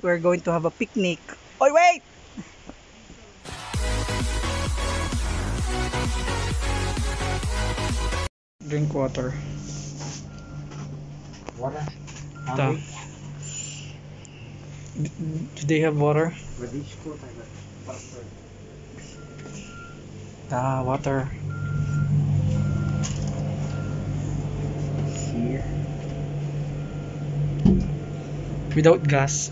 We're going to have a picnic. Oh wait! Drink water. Water? Ito. Do they have water? Water. Here. Without gas.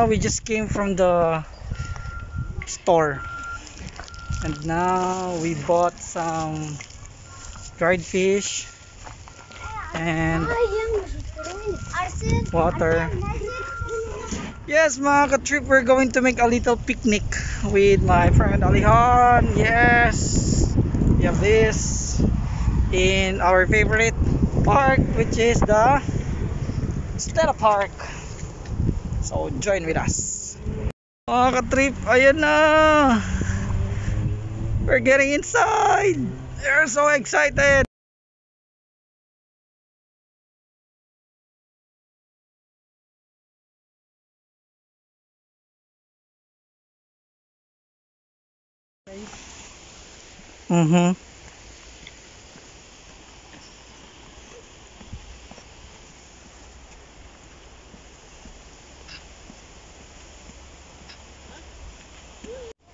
We just came from the store and now we bought some dried fish and water. Yes, mga ka-trip, we're going to make a little picnic with my friend Alihan. Yes, we have this in our favorite park, which is the Stella Park. So join with us. Mga ka-trip, ayan na! We're getting inside! We're so excited!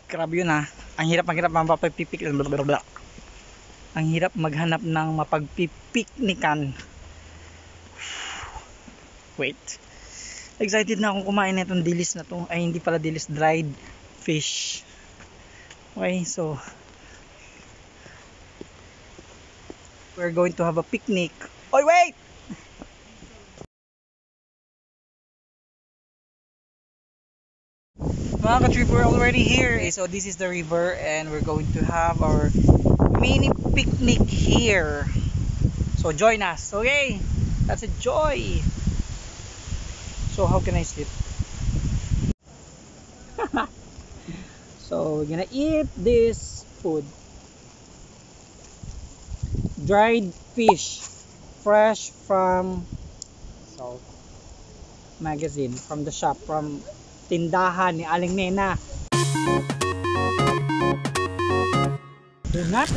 Grabe yun, ang hirap mapagpipik. Ang hirap maghanap ng mapagpipiknikan. Wait, excited na akong kumain na itong dilis na to. Ay, hindi pala dilis, dried fish. Okay, so we're going to have a picnic. Oh wait! Mga ka-trip, we're already here. So this is the river and we're going to have our mini picnic here. So join us, okay? That's a joy. So how can I sleep? So we're gonna eat this food. Dried fish, fresh from Salt Magazine, from the shop, from tindahan ni Aling Nena. Ingat.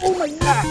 Oh my God!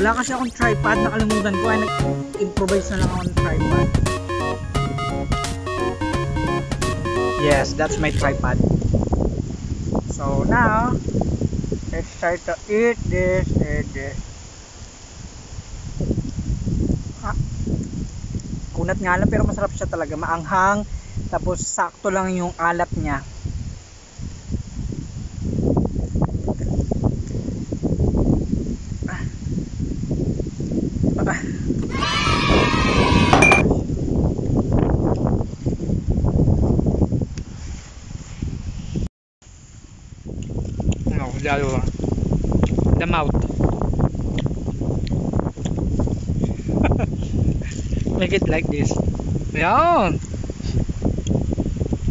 Wala kasi akong tripod, nakalimutan ko ay nag-improvise na lang ako ng tripod. Yes, that's my tripod. So now, let's try to eat this. Kunat nga lang pero masarap siya talaga, maanghang, tapos sakto lang yung alat niya. The mouth. Make it like this. Yeah.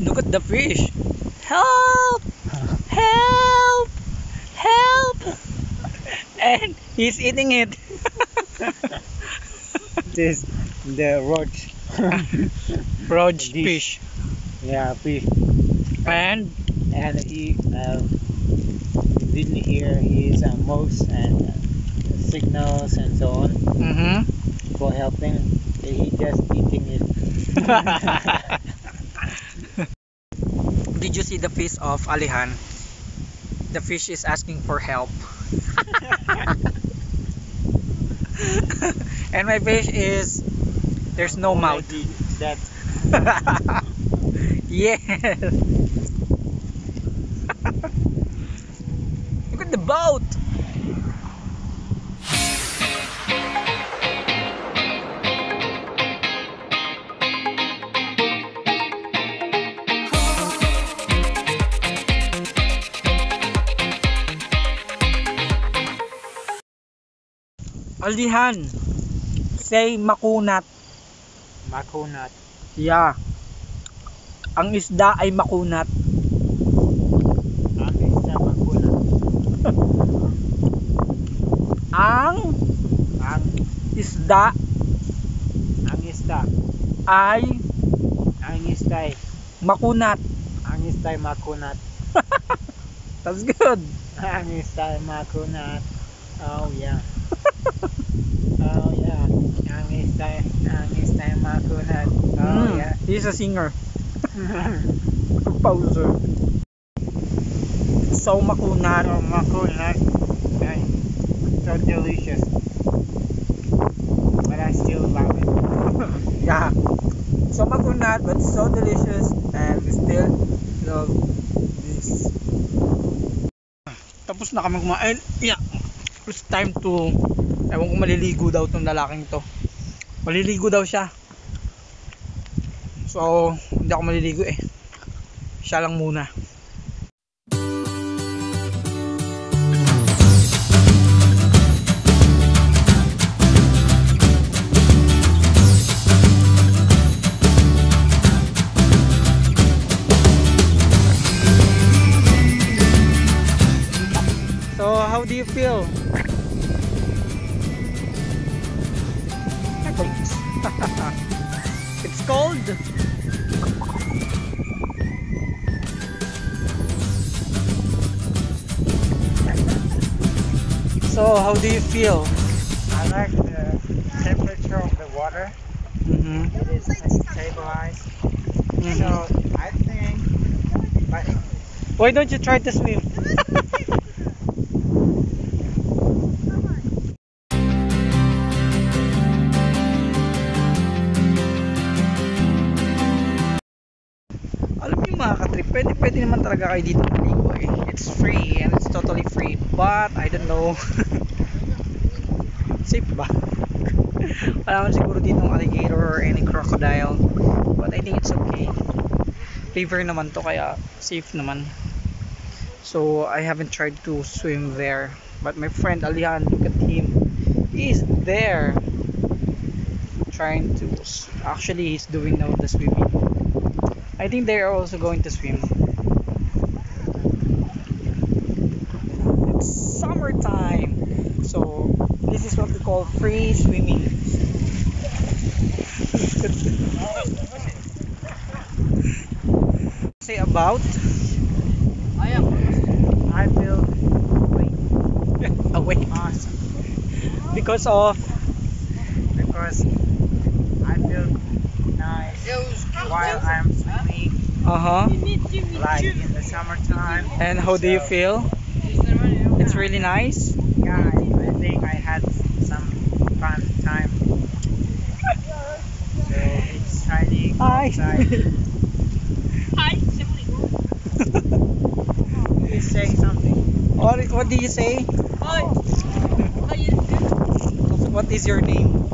Look at the fish. Help! Help! Help! And he's eating it. This is the roach. Roach fish. Yeah, fish. And he didn't hear his mouse and signals and so on for helping. He just eating it. Did you see the face of Alihan? The fish is asking for help. And my fish is, there's no mouth. That Yes. Look at the boat. Aldihan, say makunat. Makunat. Yeah. Ang isda ay makunat. Ang isda makunat. Ang Ang isda isda ay ang isda makunat. ang isda makunat. That's good. Ang isda makunat. Oh yeah. Oh yeah. Ang isda makunat. Oh yeah. He's a singer. Pauser. So makunat. Oh, makunat. Ay, so delicious. But I still love it. Yeah. So makunat but so delicious and we still love this. Tapos na kami kumain. Yeah. It's time to, ewan ko maliligo daw tong lalaking to. Maliligo daw siya. So, hindi ako maliligo eh. Siya lang muna. So, how do you feel? It's cold. So, how do you feel? I like the temperature of the water. It is stabilized. So I think, but Why don't you try to swim? Alam niyo mga katrip, pwede naman talaga kayo dito maligo eh. It's free and it's totally free. But, I don't know. Safe ba? Wala naman siguro dito ng alligator or any crocodile. But I think it's okay. River naman to kaya safe naman. So, I haven't tried to swim there. But my friend Alihan, look at him. He's there. Trying to, actually he's doing now the swimming. I think they are also going to swim. It's summertime, so this is what we call free swimming. Say about I feel away awesome because of because I feel nice while I'm swimming, like in the summertime. and how do you So, feel? It's really nice. Yeah, I think I had some fun time. So it's shining Hi. outside. Please say something. What do you say? What is your name?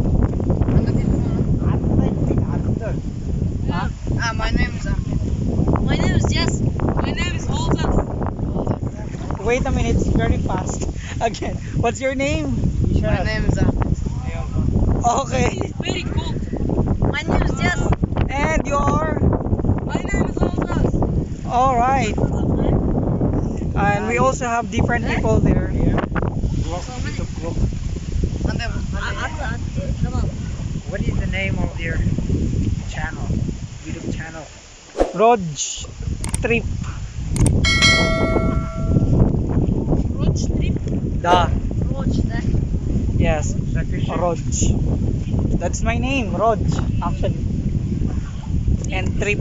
My name is Jess. My name is Olga. Wait a minute, it's very fast. Again, what's your name? My name is Okay. It's very cool. My name is Jess. And your? My name is Olga. Alright. And we also have different people there. What is the name of your channel? YouTube channel? Rog Trip. Roach trip. Da. Roach that. Yes. Sufficient. Rog. That's my name, Rog, actually. And Trip.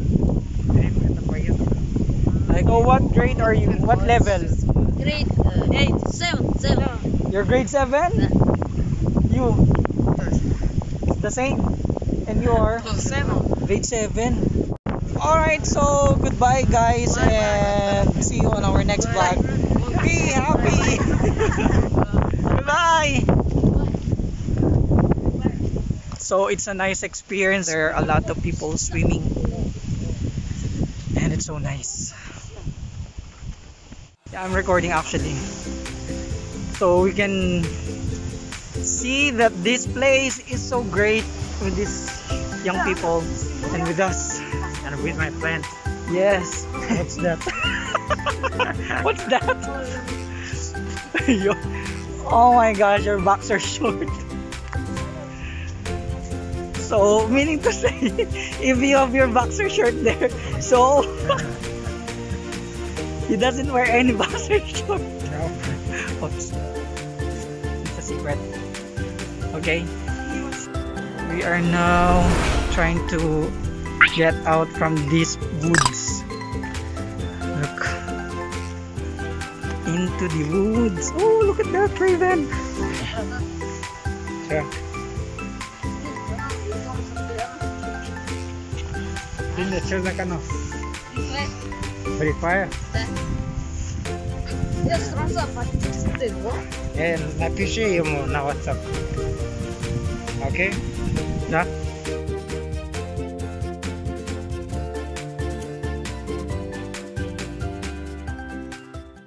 Like, oh, what grade are you? What level? Grade 8, 7. You're grade 7? You? It's the same. And you are? 7. Grade 7. Alright, so goodbye guys and see you on our next vlog. Be happy! Goodbye! So it's a nice experience. There are a lot of people swimming and it's so nice. Yeah, I'm recording actually. So we can see that this place is so great with these young people and with us. And with my friend. Yes. What's that? What's that? Oh my gosh, your backs are short. So, meaning to say, if you have your boxer short there, so he doesn't wear any boxer short. No. Oops. It's a secret. Okay. We are now trying to get out from these woods. Look. Into the woods. Oh, look at that, Raven. Sure. Linda, c'è cano. Free fire. And napisi mo na WhatsApp. Okay? Yeah.